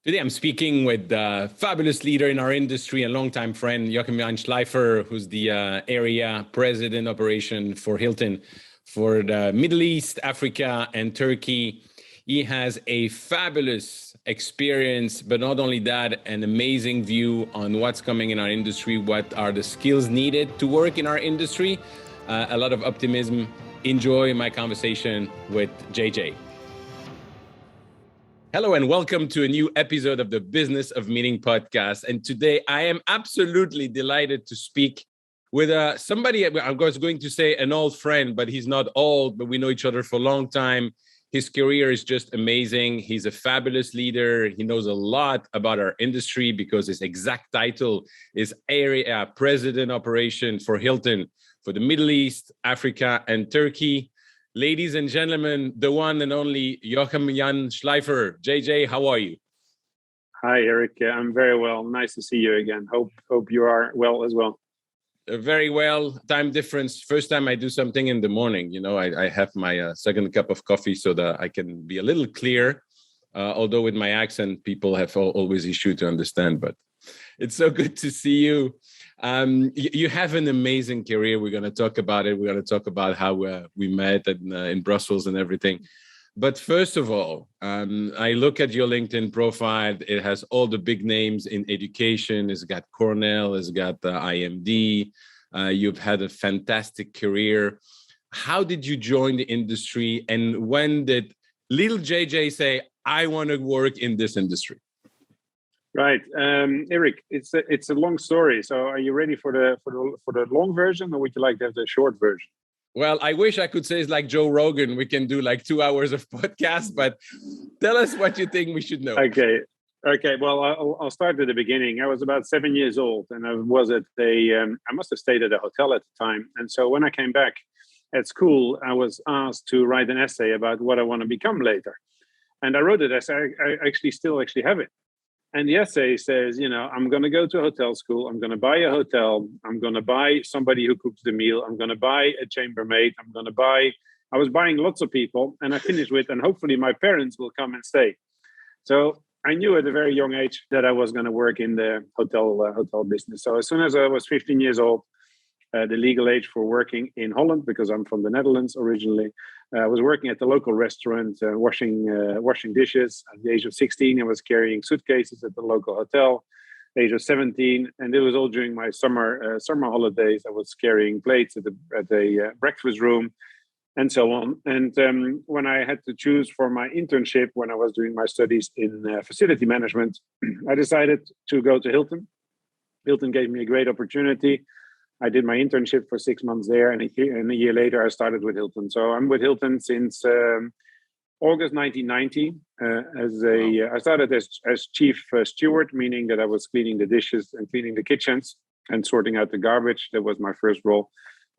Today, I'm speaking with a fabulous leader in our industry and longtime friend, Jochem-Jan Sleiffer, who's the area president operation for Hilton for the Middle East, Africa, and Turkey. He has a fabulous experience, but not only that, an amazing view on what's coming in our industry, what are the skills needed to work in our industry, a lot of optimism. Enjoy my conversation with JJ. Hello and welcome to a new episode of the Business of Meaning podcast. And today I am absolutely delighted to speak with somebody, I was going to say an old friend, but he's not old, but we know each other for a long time. His career is just amazing. He's a fabulous leader. He knows a lot about our industry because his exact title is Area President Operation for Hilton for the Middle East, Africa, and Turkey. Ladies and gentlemen, the one and only Jochem-Jan Sleiffer. JJ, how are you? Hi, Eric. I'm very well. Nice to see you again. Hope you are well as well. Very well. Time difference. First time I do something in the morning. You know, I have my second cup of coffee so that I can be a little clear. Although with my accent, people have always issue to understand. But it's so good to see you. You have an amazing career. We're going to talk about it. We're going to talk about how we met in Brussels and everything. But first of all, I look at your LinkedIn profile. It has all the big names in education. It's got Cornell. It's got IMD. You've had a fantastic career. How did you join the industry? And when did little JJ say, I want to work in this industry? Right, Eric. It's a long story. So, are you ready for the long version, or would you like to have the short version? Well, I wish I could say it's like Joe Rogan. We can do like 2 hours of podcast, but tell us what you think we should know. Okay. Well, I'll start at the beginning. I was about 7 years old, and I was at I must have stayed at a hotel at the time. And so when I came back at school, I was asked to write an essay about what I want to become later. And I wrote it as I actually still have it. And the essay says, I'm going to go to a hotel school. I'm going to buy a hotel. I'm going to buy somebody who cooks the meal. I'm going to buy a chambermaid. I was buying lots of people, and I finished with, and hopefully my parents will come and stay. So I knew at a very young age that I was going to work in the hotel business. So as soon as I was 15 years old, the legal age for working in Holland, because I'm from the Netherlands originally. I was working at the local restaurant, washing dishes. At the age of 16, I was carrying suitcases at the local hotel. Age of 17, and it was all during my summer holidays. I was carrying plates at the breakfast room, and so on. And when I had to choose for my internship, when I was doing my studies in facility management, I decided to go to Hilton. Hilton gave me a great opportunity. I did my internship for 6 months there, and a year later, I started with Hilton. So I'm with Hilton since August 1990. I started as chief steward, meaning that I was cleaning the dishes and cleaning the kitchens and sorting out the garbage. That was my first role.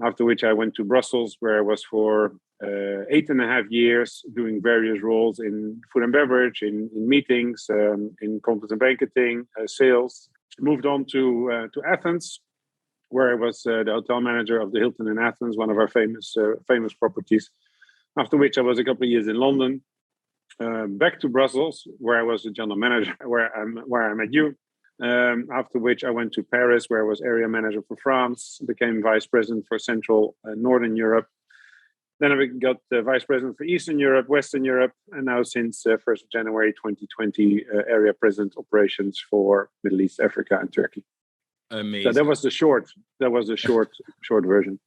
After which I went to Brussels, where I was for 8.5 years doing various roles in food and beverage, in meetings, in conference and banqueting, sales. Moved on to Athens, where I was the hotel manager of the Hilton in Athens, one of our famous properties. After which I was a couple of years in London, back to Brussels, where I was the general manager, where I met you. After which I went to Paris, where I was area manager for France, became vice president for Central and Northern Europe. Then I got vice president for Eastern Europe, Western Europe, and now since 1st of January 2020, area president operations for Middle East, Africa, and Turkey. Amazing. So that was the short version.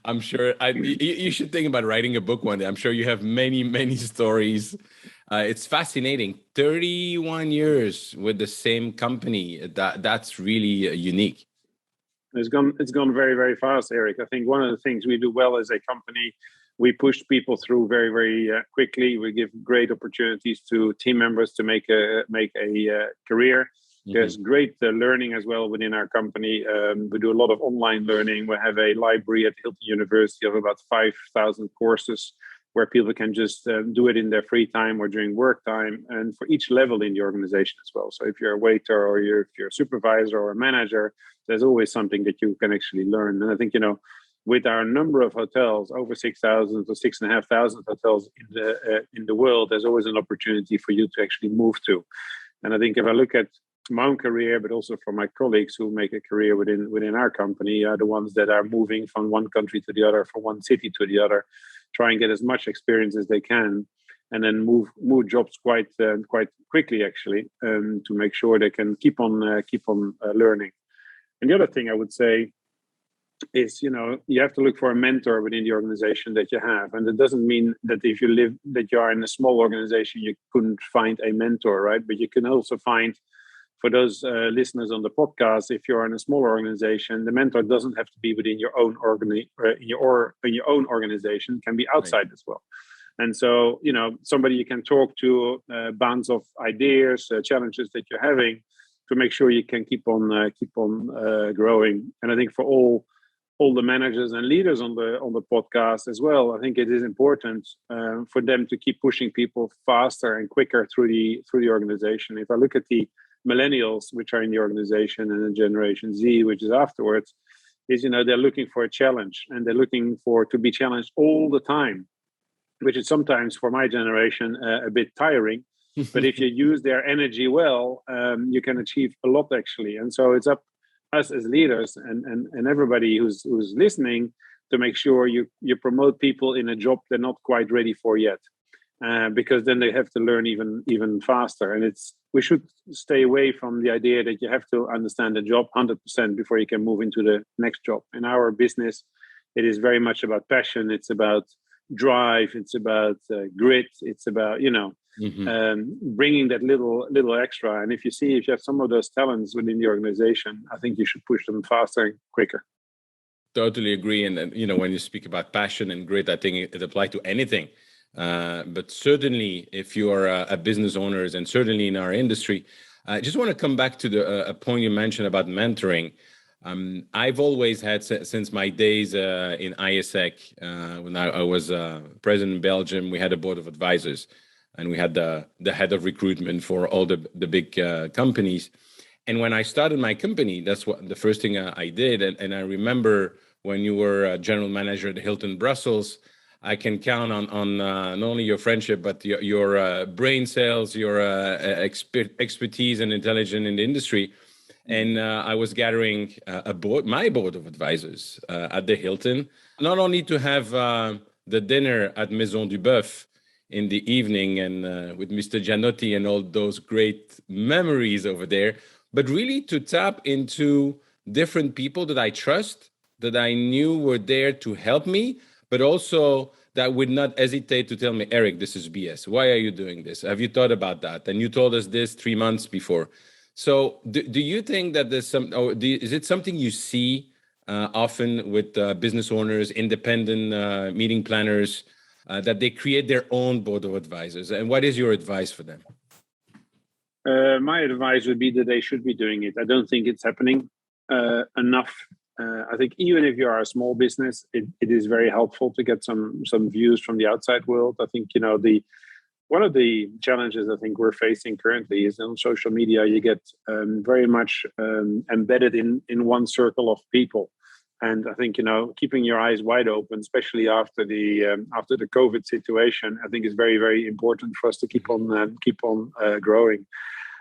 I'm sure you should think about writing a book one day. I'm sure you have many stories. It's fascinating. 31 years with the same company. That's really unique. It's gone very, very fast, Eric. I think one of the things we do well as a company, we push people through very, very quickly. We give great opportunities to team members to make a career. There's great learning as well within our company. We do a lot of online learning. We have a library at Hilton University of about 5,000 courses where people can just do it in their free time or during work time, and for each level in the organization as well. So if you're a waiter or if you're a supervisor or a manager, there's always something that you can actually learn. And I think, with our number of hotels, over 6,000 to 6,500 hotels in the world, there's always an opportunity for you to actually move to. And I think if I look at my own career, but also for my colleagues who make a career within our company, are the ones that are moving from one country to the other, from one city to the other, try and get as much experience as they can, and then move jobs quite quickly, actually, to make sure they can keep on learning. And the other thing I would say is, you have to look for a mentor within the organization that you have, and it doesn't mean that if you are in a small organization you couldn't find a mentor, right? But you can also find, for those listeners on the podcast, if you're in a small organization, the mentor doesn't have to be within your own in your own organization. It can be outside, right, as well. And so, somebody you can talk to, bounce off ideas, challenges that you're having, to make sure you can keep on growing. And I think for all the managers and leaders on the podcast as well, I think it is important for them to keep pushing people faster and quicker through the organization. If I look at the millennials, which are in the organization, and the Generation Z, which is afterwards, is they're looking for a challenge, and they're looking to be challenged all the time, which is sometimes for my generation a bit tiring. But if you use their energy well, you can achieve a lot, actually. And so it's up us as leaders and everybody who's listening to make sure you promote people in a job they're not quite ready for yet, because then they have to learn even faster. And we should stay away from the idea that you have to understand the job 100% before you can move into the next job. In our business, it is very much about passion. It's about drive. It's about grit. It's about bringing that little extra. And if you have some of those talents within the organization, I think you should push them faster and quicker. Totally agree. And when you speak about passion and grit, I think it applies to anything. But certainly, if you are a business owner, and certainly in our industry, I just want to come back to a point you mentioned about mentoring. I've always had, since my days in ISEC, when I was president in Belgium, we had a board of advisors, and we had the head of recruitment for all the big companies. And when I started my company, that's what the first thing I did. And I remember when you were a general manager at Hilton Brussels, I can count on not only your friendship, but your brain cells, your expertise and intelligence in the industry. And I was gathering my board of advisors at the Hilton, not only to have the dinner at Maison du Boeuf in the evening and with Mr. Gianotti and all those great memories over there, but really to tap into different people that I trust, that I knew were there to help me, but also that would not hesitate to tell me, Eric, this is BS. Why are you doing this? Have you thought about that? And you told us this 3 months before. So do you think that there's is it something you see often with business owners, independent meeting planners, that they create their own board of advisors? And what is your advice for them? My advice would be that they should be doing it. I don't think it's happening enough. I think even if you are a small business, it is very helpful to get some views from the outside world. I think, one of the challenges I think we're facing currently is on social media, you get very much embedded in one circle of people. And I think, keeping your eyes wide open, especially after the COVID situation, I think is very, very important for us to keep on growing.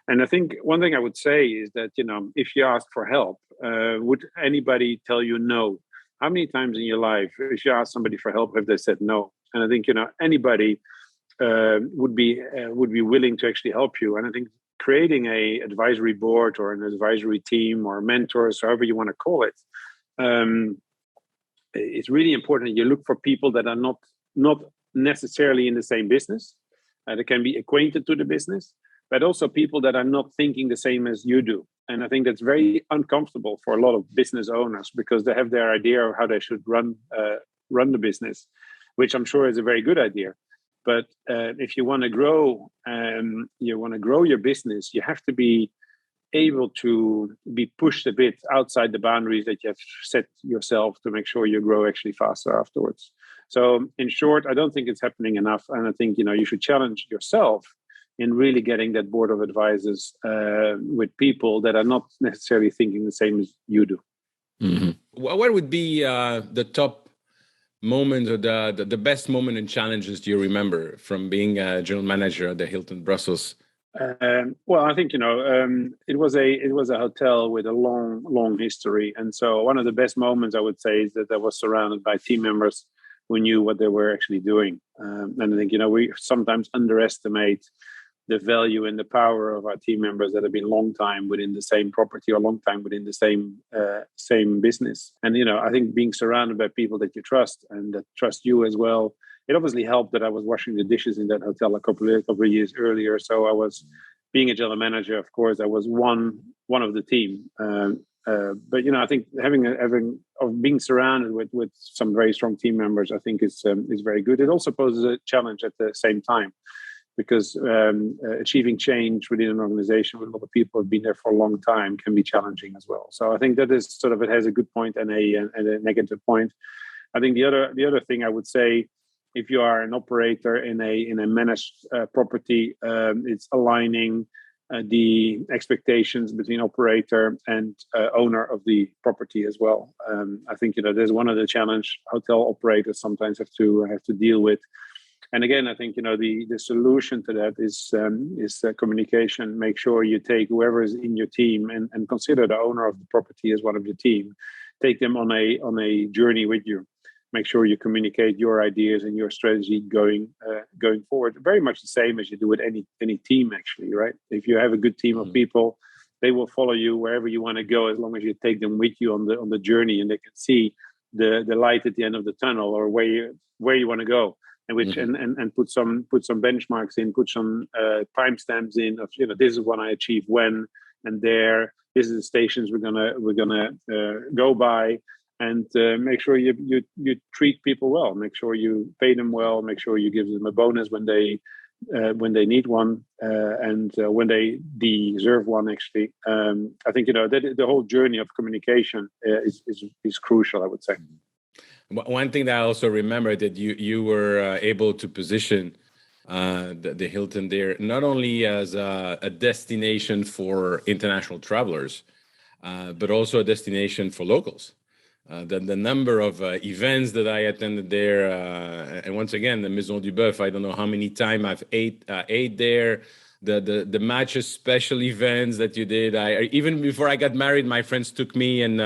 And I think one thing I would say is that, if you ask for help, would anybody tell you no? How many times in your life, if you ask somebody for help, have they said no? And I think, anybody would be willing to actually help you. And I think creating a advisory board or an advisory team or mentors, however you want to call it, it's really important that you look for people that are not necessarily in the same business. They can be acquainted to the business, but also people that are not thinking the same as you do. And I think that's very uncomfortable for a lot of business owners, because they have their idea of how they should run the business, which I'm sure is a very good idea. But if you want to grow, your business, you have to be able to be pushed a bit outside the boundaries that you have set yourself to make sure you grow actually faster afterwards. So in short, I don't think it's happening enough. And I think, you should challenge yourself in really getting that board of advisors with people that are not necessarily thinking the same as you do. Mm-hmm. What would be the top moment or the best moment and challenges do you remember from being a general manager at the Hilton Brussels Well, I think it was a hotel with a long history, and so one of the best moments I would say is that I was surrounded by team members who knew what they were actually doing. And I think we sometimes underestimate the value and the power of our team members that have been long time within the same property or long time within the same business. And I think being surrounded by people that you trust and that trust you as well. It obviously helped that I was washing the dishes in that hotel a couple of years earlier. So I was being a general manager. Of course, I was one of the team. But I think being surrounded with some very strong team members, I think is very good. It also poses a challenge at the same time, because achieving change within an organization with a lot of people who have been there for a long time can be challenging as well. So I think that is it has a good point and a negative point. I think the other thing I would say, if you are an operator in a managed property, it's aligning the expectations between operator and owner of the property as well. I think there's one of the challenge hotel operators sometimes have to deal with. And again, I think the solution to that is communication. Make sure you take whoever is in your team and consider the owner of the property as one of your team. Take them on a journey with you. Make sure you communicate your ideas and your strategy going forward. Very much the same as you do with any team, actually, right? If you have a good team of people, they will follow you wherever you want to go, as long as you take them with you on the journey, and they can see the light at the end of the tunnel, or where you want to go, and and put some benchmarks in, put some timestamps in of this is what I achieved when and there. This is the stations we're gonna go by. And make sure you treat people well. Make sure you pay them well. Make sure you give them a bonus when they need one, and when they deserve one. Actually, I think that the whole journey of communication is crucial, I would say. One thing that I also remember, that you were able to position the Hilton there not only as a destination for international travelers, but also a destination for locals. The number of events that I attended there, and once again, the Maison du Boeuf, I don't know how many times I've ate there. The matches, special events that you did. Even before I got married, my friends took me, and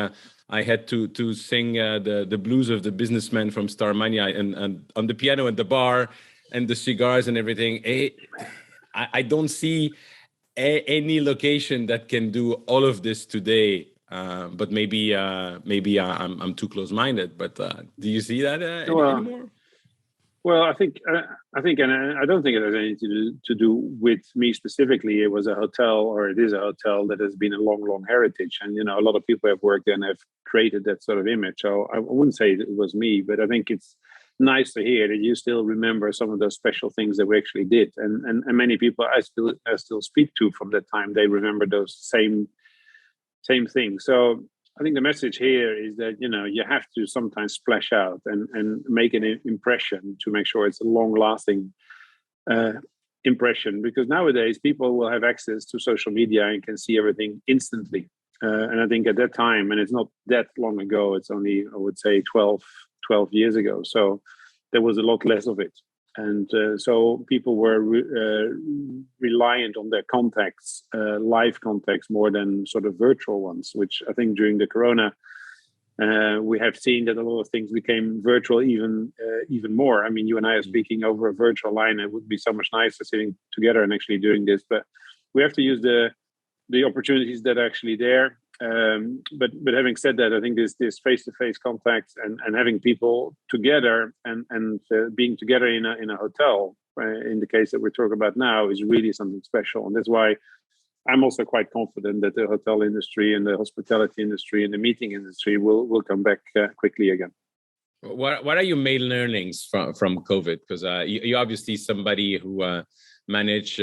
I had to sing the blues of the businessman from Starmania and on the piano at the bar, and the cigars and everything. I don't see any location that can do all of this today. But maybe I'm too close-minded. But do you see that anymore? Well, I think, and I don't think it has anything to do with me specifically. It was a hotel, or it is a hotel that has been a long heritage, and a lot of people have worked there and have created that sort of image. So I wouldn't say it was me, but I think it's nice to hear that you still remember some of those special things that we actually did, and many people I still speak to from that time. They remember those same thing. So I think the message here is that you have to sometimes splash out and make an impression to make sure it's a long-lasting impression, because nowadays people will have access to social media and can see everything instantly. And I think at that time, and it's not that long ago, it's only, I would say, 12 years ago. So there was a lot less of it. And so people were reliant on their contacts, live contacts, more than sort of virtual ones, which I think during the corona, we have seen that a lot of things became virtual even more. I mean, you and I are speaking over a virtual line. It would be so much nicer sitting together and actually doing this. But we have to use the opportunities that are actually there. But having said that, I think this face-to-face contact and having people together and being together in a hotel, in the case that we're talking about now, is really something special. And that's why I'm also quite confident that the hotel industry and the hospitality industry and the meeting industry will come back quickly again. What are your main learnings from COVID? Because you're obviously somebody who manage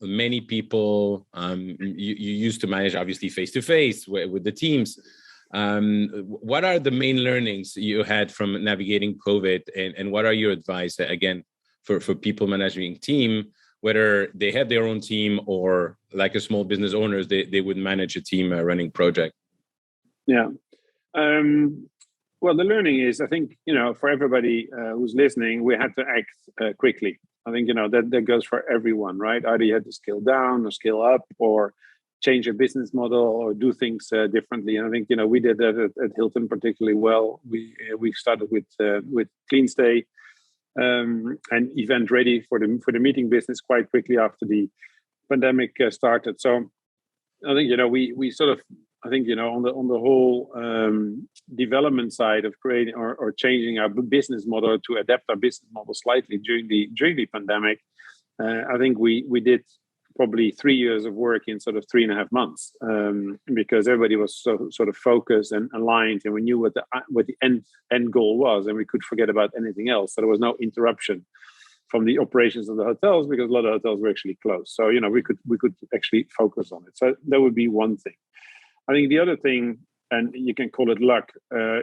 many people. You used to manage obviously face-to-face with the teams. What are the main learnings you had from navigating COVID, and what are your advice again for people managing team, whether they have their own team or like a small business owners, they would manage a team running project? Yeah. Well, the learning is, I think, for everybody who's listening, we had to act quickly. I think, that goes for everyone, right? Either you had to scale down or scale up or change your business model or do things differently. And I think, we did that at Hilton particularly well. We started with Clean Stay and event ready for the meeting business quite quickly after the pandemic started. So I think, we sort of, I think, on the whole development side of creating or changing our business model to adapt our business model slightly during the pandemic, I think we did probably 3 years of work in sort of 3.5 months, because everybody was sort of focused and aligned, and we knew what the end goal was, and we could forget about anything else. So there was no interruption from the operations of the hotels because a lot of hotels were actually closed. So we could actually focus on it. So that would be one thing. I think the other thing, and you can call it luck,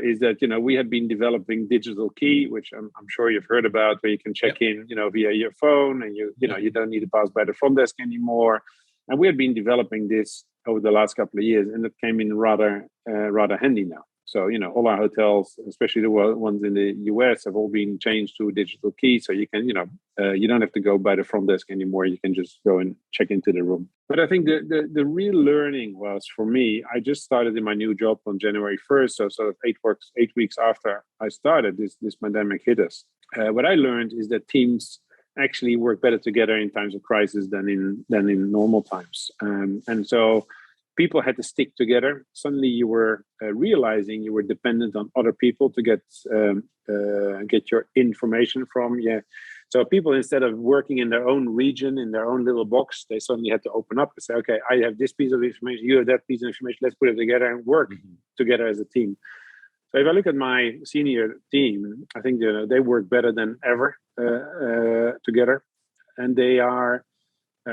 is that we had been developing digital key, which I'm sure you've heard about, where you can check in, via your phone, and you don't need to pass by the front desk anymore. And we had been developing this over the last couple of years, and it came in rather handy now. So all our hotels, especially the ones in the US, have all been changed to digital key. So you can you don't have to go by the front desk anymore. You can just go and check into the room. But I think the real learning was, for me, I just started in my new job on January 1st. So sort of 8 weeks after I started, this pandemic hit us. What I learned is that teams actually work better together in times of crisis than in normal times. And so people had to stick together. Suddenly you were realizing you were dependent on other people to get your information from. Yeah. So people, instead of working in their own region, in their own little box, they suddenly had to open up and say, okay, I have this piece of information, you have that piece of information, let's put it together and work together as a team. So if I look at my senior team, I think they work better than ever together. And they are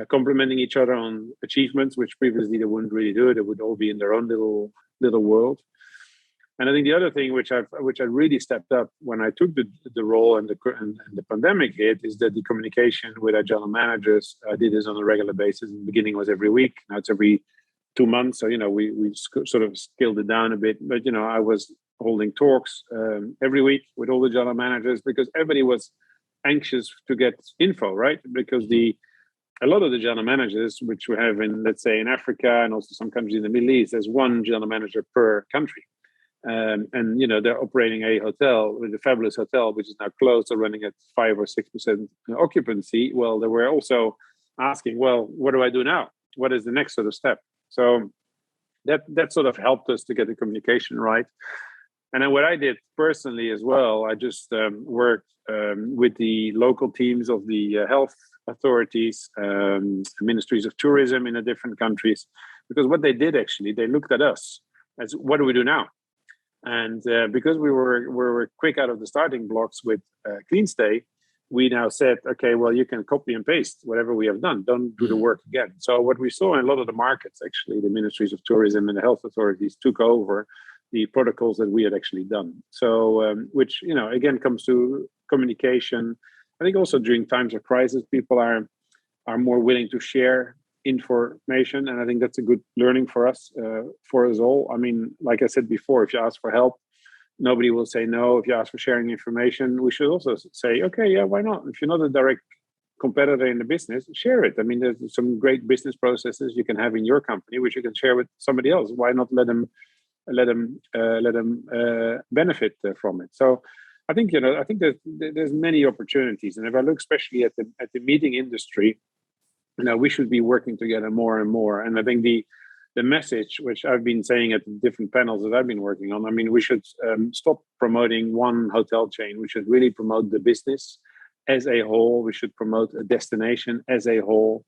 complementing each other on achievements, which previously they wouldn't really do. They would all be in their own little world. And I think the other thing which I really stepped up when I took the role and the pandemic hit is that the communication with our general managers, I did this on a regular basis. In the beginning, it was every week. Now it's every 2 months. So we sort of scaled it down a bit. But I was holding talks every week with all the general managers because everybody was anxious to get info, right? Because a lot of the general managers, which we have in, let's say, in Africa and also some countries in the Middle East, there's one general manager per country. And they're operating a hotel, with a fabulous hotel, which is now closed or running at 5 or 6% occupancy. Well, they were also asking, well, what do I do now? What is the next sort of step? So that sort of helped us to get the communication right. And then what I did personally as well, I just worked with the local teams of the health authorities, ministries of tourism in the different countries, because what they did actually, they looked at us as, what do we do now? And because we were quick out of the starting blocks with Clean Stay, we now said, okay, well, you can copy and paste whatever we have done. Don't do the work again. So what we saw in a lot of the markets, actually, the ministries of tourism and the health authorities took over the protocols that we had actually done. So, which, again, comes to communication. I think also during times of crisis, people are more willing to share information, and I think that's a good learning for us all. I mean, like I said before, if you ask for help, nobody will say no. If you ask for sharing information, we should also say, okay, yeah, why not? If you're not a direct competitor in the business, share it. I mean, there's some great business processes you can have in your company which you can share with somebody else. Why not let them benefit from it? So I think there's many opportunities, and if I look especially at the meeting industry, we should be working together more and more. And I think the message, which I've been saying at the different panels that I've been working on, I mean, we should stop promoting one hotel chain. We should really promote the business as a whole. We should promote a destination as a whole,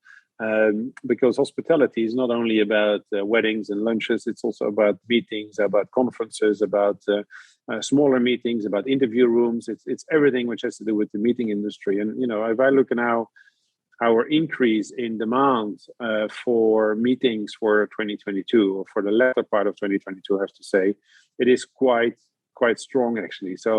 because hospitality is not only about weddings and lunches. It's also about meetings, about conferences, about smaller meetings, about interview rooms. It's everything which has to do with the meeting industry. And, if I look now, our increase in demand for meetings for 2022, or for the latter part of 2022, I have to say, it is quite strong, actually. So,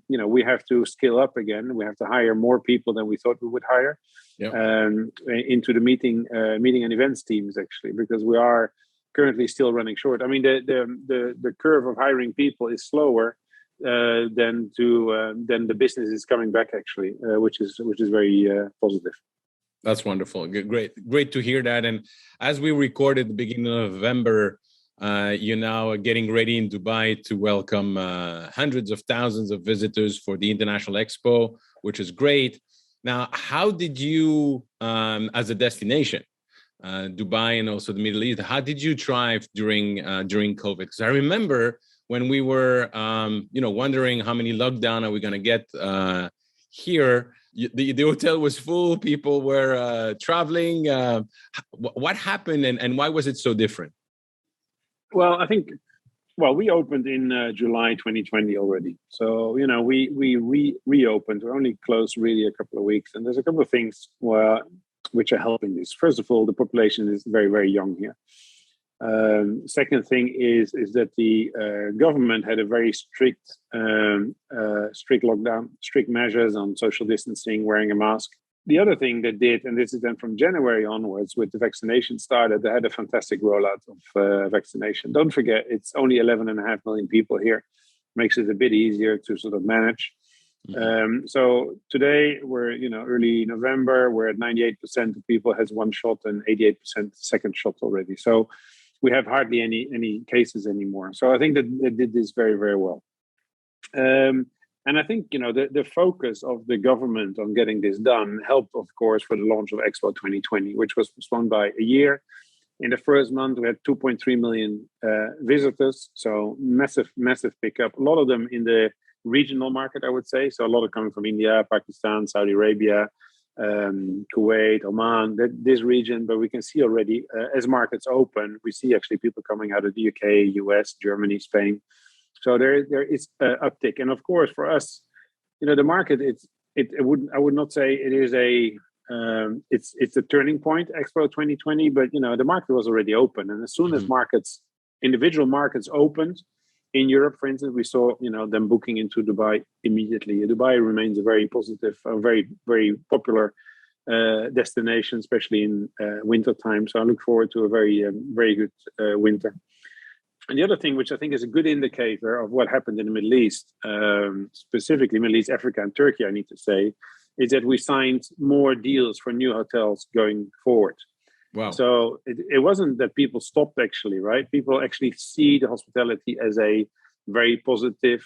we have to scale up again. We have to hire more people than we thought we would hire into the meeting and events teams, actually, because we are currently still running short. I mean, the curve of hiring people is slower then the business is coming back actually, which is very positive. That's wonderful. Great to hear that. And as we record at the beginning of November, you're now getting ready in Dubai to welcome hundreds of thousands of visitors for the International Expo, which is great. Now, how did you, as a destination, Dubai and also the Middle East, how did you thrive during COVID? Because I remember when we were, wondering how many lockdown are we going to get here. The hotel was full. People were traveling. What happened, and why was it so different? Well, I think, we opened in July 2020 already. So, we reopened. We're only closed really a couple of weeks. And there's a couple of things which are helping this. First of all, the population is very, very young here. Second thing is that the government had a very strict lockdown, strict measures on social distancing, wearing a mask. The other thing they did, and this is then from January onwards, with the vaccination started, they had a fantastic rollout of vaccination. Don't forget, it's only 11.5 million people here. Makes it a bit easier to sort of manage. Mm-hmm. So today we're, early November, we're at 98% of people has one shot and 88% second shot already. So we have hardly any cases anymore. So I think that they did this very, very well. And I think, the focus of the government on getting this done helped, of course, for the launch of Expo 2020, which was postponed by a year. In the first month, we had 2.3 million visitors. So massive, massive pickup. A lot of them in the regional market, I would say. So a lot of coming from India, Pakistan, Saudi Arabia, Kuwait, Oman, this region. But we can see already, as markets open, we see actually people coming out of the UK, US, Germany, Spain. So there is an uptick. And of course, for us, the market, I would not say it is it's a turning point, Expo 2020, but, the market was already open. And as soon as individual markets opened, in Europe, for instance, we saw, them booking into Dubai immediately. Dubai remains a very positive, very, very popular destination, especially in winter time. So I look forward to a very, very good winter. And the other thing, which I think is a good indicator of what happened in the Middle East, specifically Middle East, Africa, and Turkey, I need to say, is that we signed more deals for new hotels going forward. Wow. So it wasn't that people stopped, actually, right? People actually see the hospitality as a very positive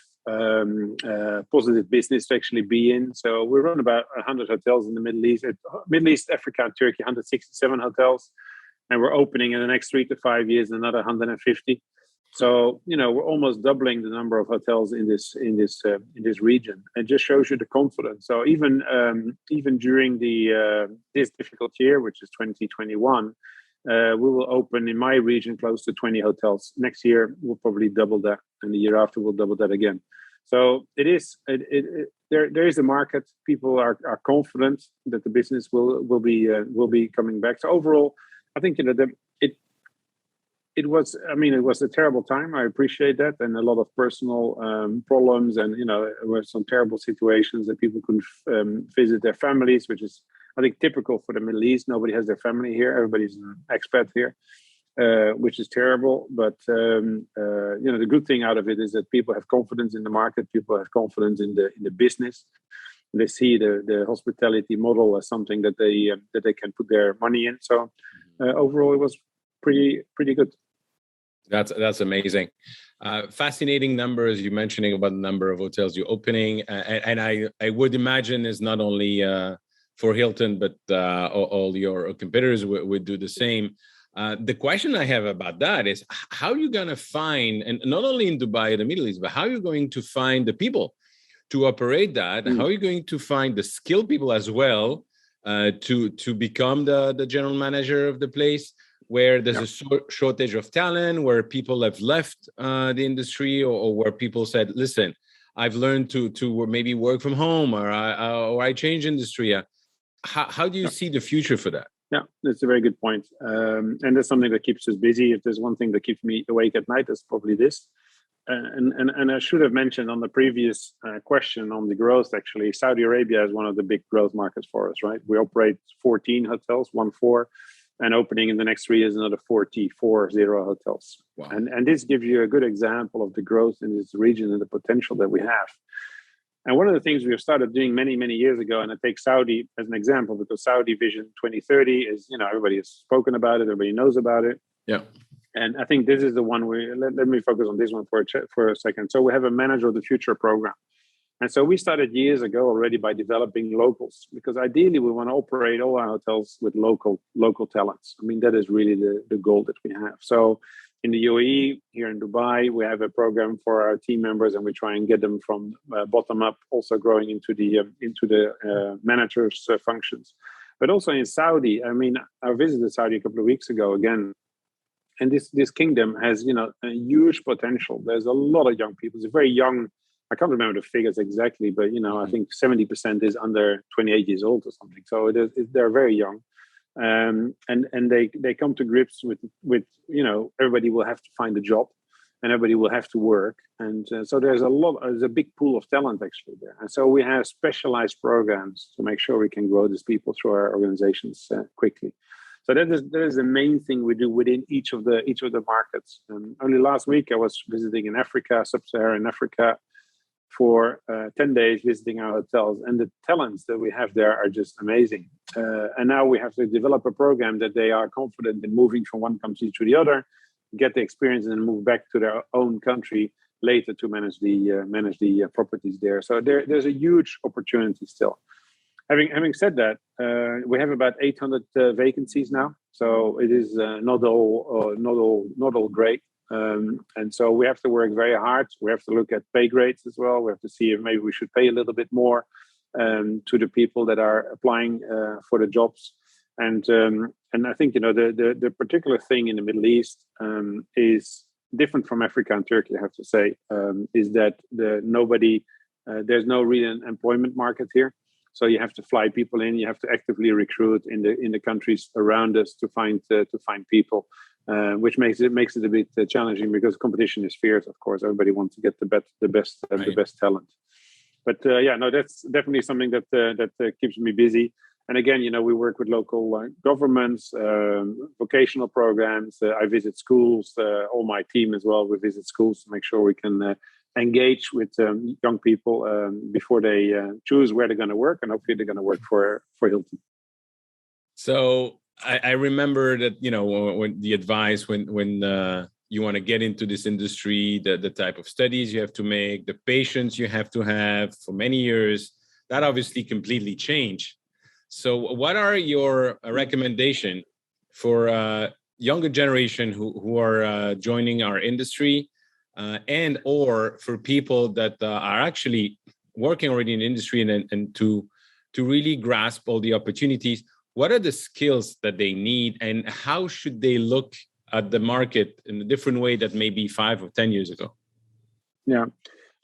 business to actually be in. So we run about 100 hotels in the Middle East, Africa, and Turkey, 167 hotels. And we're opening in the next 3 to 5 years another 150. So, we're almost doubling the number of hotels in this region. It just shows you the confidence. So even during this difficult year, which is 2021, we will open in my region close to 20 hotels. Next year we'll probably double that, and the year after we'll double that again. So there is a market. People are confident that the business will be coming back. So overall, I think it was a terrible time. I appreciate that, and a lot of personal problems, and there were some terrible situations that people couldn't visit their families, which is, I think, typical for the Middle East. Nobody has their family here; everybody's an expat here, which is terrible. But the good thing out of it is that people have confidence in the market. People have confidence in the business. They see the hospitality model as something that they can put their money in. So overall, it was pretty good. That's amazing. Fascinating numbers you're mentioning about the number of hotels you're opening. And I would imagine is not only for Hilton, but all your competitors would do the same. The question I have about that is how are you going to find, and not only in Dubai and the Middle East, but how are you going to find the people to operate that? How are you going to find the skilled people as well to become the general manager of the place, where there's a shortage of talent, where people have left the industry, or where people said, listen, I've learned to maybe work from home, or I change industry. How do you see the future for that? Yeah, that's a very good point. And that's something that keeps us busy. If there's one thing that keeps me awake at night, it's probably this. And I should have mentioned on the previous question on the growth, actually, Saudi Arabia is one of the big growth markets for us, right? We operate 14 hotels, 14. and opening in the next 3 years another 40 hotels. Wow. And this gives you a good example of the growth in this region and the potential that we have. And one of the things we have started doing many, many years ago, and I take Saudi as an example because Saudi Vision 2030 is, everybody has spoken about it, everybody knows about it. Yeah. And I think this is the one let me focus on this one for a second. So we have a Manager of the Future program. And so we started years ago already by developing locals, because ideally we want to operate all our hotels with local talents. I mean, that is really the goal that we have. So in the UAE, here in Dubai, we have a program for our team members, and we try and get them from bottom up, also growing into the managers' functions. But also in Saudi, I mean, I visited Saudi a couple of weeks ago again, and this kingdom has a huge potential. There's a lot of young people. It's a very young. I can't remember the figures exactly, but I think 70% is under 28 years old or something. So they're very young. And they come to grips with everybody will have to find a job, and everybody will have to work, and so there's a big pool of talent actually there, and so we have specialized programs to make sure we can grow these people through our organizations quickly. So that is the main thing we do within each of the markets. Only last week I was visiting in Africa, sub-Saharan Africa, for 10 days visiting our hotels, and the talents that we have there are just amazing. And now we have to develop a program that they are confident in moving from one country to the other, get the experience, and then move back to their own country later to manage the properties there. So there's a huge opportunity still. Having said that, we have about 800 vacancies now, so it is not all great. And so we have to work very hard. We have to look at pay grades as well. We have to see if maybe we should pay a little bit more to the people that are applying for the jobs. And I think the particular thing in the Middle East is different from Africa and Turkey. I have to say is that there's no real employment market here. So you have to fly people in. You have to actively recruit in the countries around us to find people. Which makes it a bit challenging because competition is fierce. Of course, everybody wants to get the best talent. But that's definitely something that keeps me busy. And again, we work with local governments, vocational programs. I visit schools. All my team as well. We visit schools to make sure we can engage with young people before they choose where they're going to work, and hopefully they're going to work for Hilton. So I remember that, when the advice, when you want to get into this industry, the type of studies you have to make, the patience you have to have for many years, that obviously completely changed. So what are your recommendation for younger generation who are joining our industry and or for people that are actually working already in the industry and to really grasp all the opportunities? What are the skills that they need, and how should they look at the market in a different way that maybe 5 or 10 years ago? Yeah,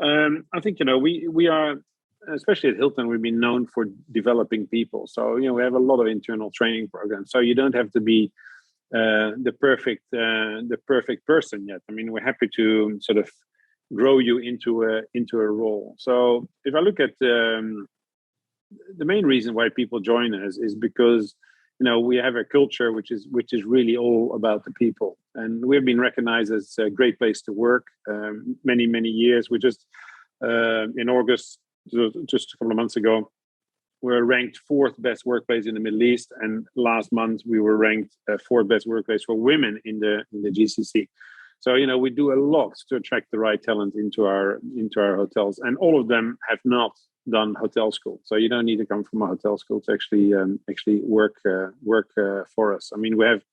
I think we are, especially at Hilton, we've been known for developing people. So we have a lot of internal training programs. So you don't have to be the perfect person yet. I mean, we're happy to sort of grow you into a role. So if I look at the main reason why people join us is because we have a culture which is really all about the people, and we've been recognized as a great place to work many years. We just in August, just a couple of months ago, we were ranked 4th best workplace in the Middle East, and last month we were ranked 4th best workplace for women in the GCC. So we do a lot to attract the right talent into our hotels, and all of them have not done hotel school. So you don't need to come from a hotel school to actually work for us. I mean, we have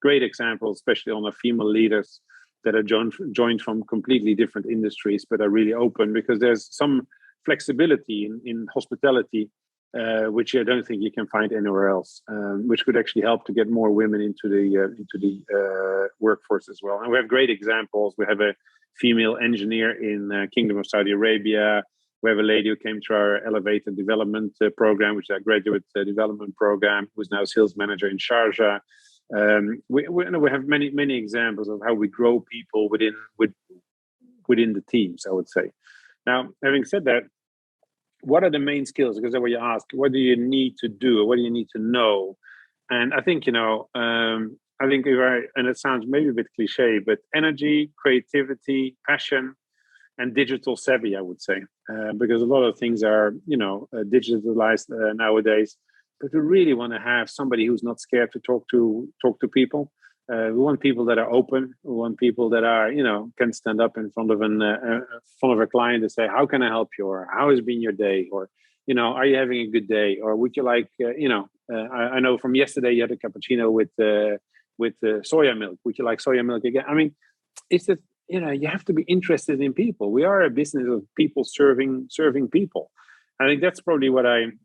great examples, especially on our female leaders that are joined from completely different industries, but are really open, because there's some flexibility in hospitality, which I don't think you can find anywhere else, which could actually help to get more women into the workforce as well. And we have great examples. We have a female engineer in Kingdom of Saudi Arabia. We have a lady who came through our elevated development program, which is our graduate development program, who's now sales manager in Sharjah. We have many examples of how we grow people within the teams, I would say. Now, having said that, what are the main skills? Because when you ask, what do you need to do? What do you need to know? And I think, and it sounds maybe a bit cliche, but energy, creativity, passion, and digital savvy, I would say, because a lot of things are, digitalized nowadays. But we really want to have somebody who's not scared to talk to people. We want people that are open. We want people that are, can stand up in front of a client and say, "How can I help you?" Or "How has been your day?" Or, "Are you having a good day?" Or "Would you like, I know from yesterday you had a cappuccino with soya milk. Would you like soya milk again?" I mean, it's that you have to be interested in people. We are a business of people serving people. I think that's probably what I'm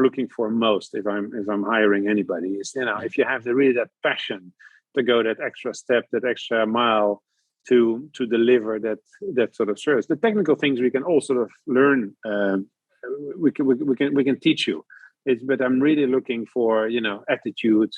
looking for most if I'm hiring anybody is if you have that passion to go that extra step, that extra mile to deliver that sort of service. The technical things we can all sort of learn. We can teach you. But I'm really looking for attitude,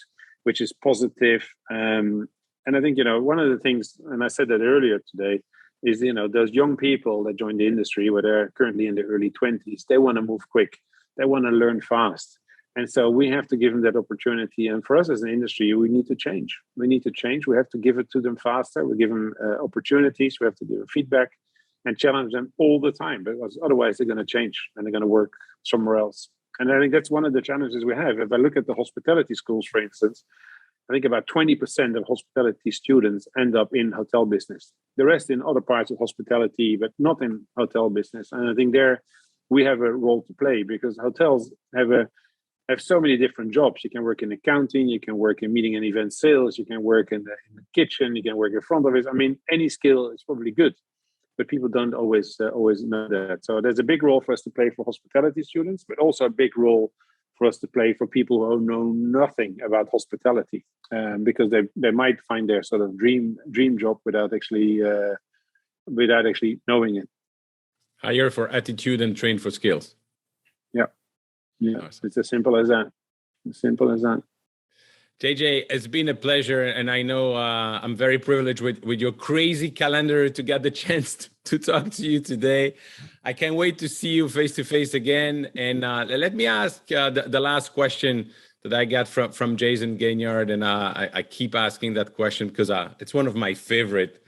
which is positive. And I think one of the things, and I said that earlier today, is those young people that join the industry, where they're currently in their early 20s, they want to move quick, they want to learn fast, and so we have to give them that opportunity. And for us as an industry, we need to change. We have to give it to them faster. We give them opportunities. We have to give them feedback and challenge them all the time, because otherwise they're going to change and they're going to work somewhere else. And I think that's one of the challenges we have. If I look at the hospitality schools, for instance, I think about 20% of hospitality students end up in hotel business. The rest in other parts of hospitality, but not in hotel business. And I think there we have a role to play, because hotels have so many different jobs. You can work in accounting, you can work in meeting and event sales, you can work in the kitchen, you can work in front office. I mean, any skill is probably good, but people don't always know that. So there's a big role for us to play for hospitality students, but also a big role for us to play for people who know nothing about hospitality, because they might find their sort of dream job without actually knowing it. Hire for attitude and train for skills. Yeah, awesome. It's as simple as that. JJ, it's been a pleasure, and I know I'm very privileged with your crazy calendar to get the chance to talk to you today. I can't wait to see you face to face again. And let me ask the last question that I got from Jason Gaignard, and I keep asking that question because it's one of my favorite.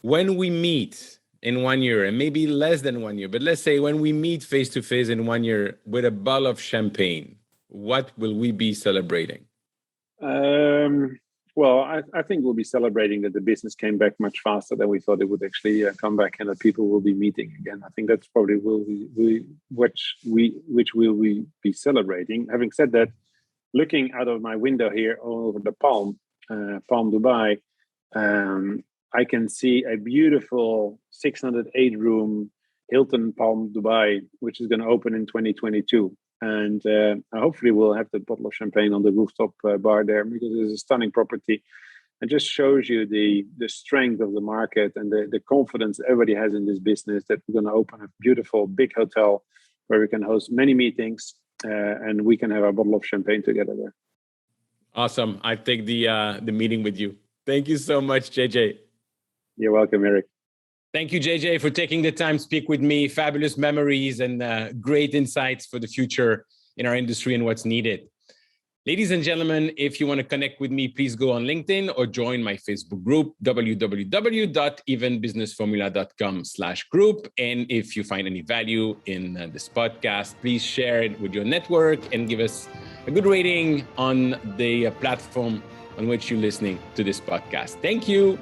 When we meet in 1 year, and maybe less than 1 year, but let's say when we meet face to face in 1 year with a bottle of champagne, what will we be celebrating? Well, I think we'll be celebrating that the business came back much faster than we thought it would actually come back, and that people will be meeting again. I think that's probably which we'll be celebrating. Having said that, looking out of my window here all over the Palm Dubai, I can see a beautiful 608-room Hilton Palm Dubai, which is going to open in 2022. And hopefully we'll have the bottle of champagne on the rooftop bar there, because it's a stunning property. It just shows you the strength of the market and the confidence everybody has in this business, that we're going to open a beautiful big hotel where we can host many meetings and we can have a bottle of champagne together there. Awesome. I take the meeting with you. Thank you so much, JJ. You're welcome, Eric. Thank you, JJ, for taking the time to speak with me. Fabulous memories and great insights for the future in our industry and what's needed. Ladies and gentlemen, if you want to connect with me, please go on LinkedIn or join my Facebook group, www.evenbusinessformula.com/group. And if you find any value in this podcast, please share it with your network and give us a good rating on the platform on which you're listening to this podcast. Thank you.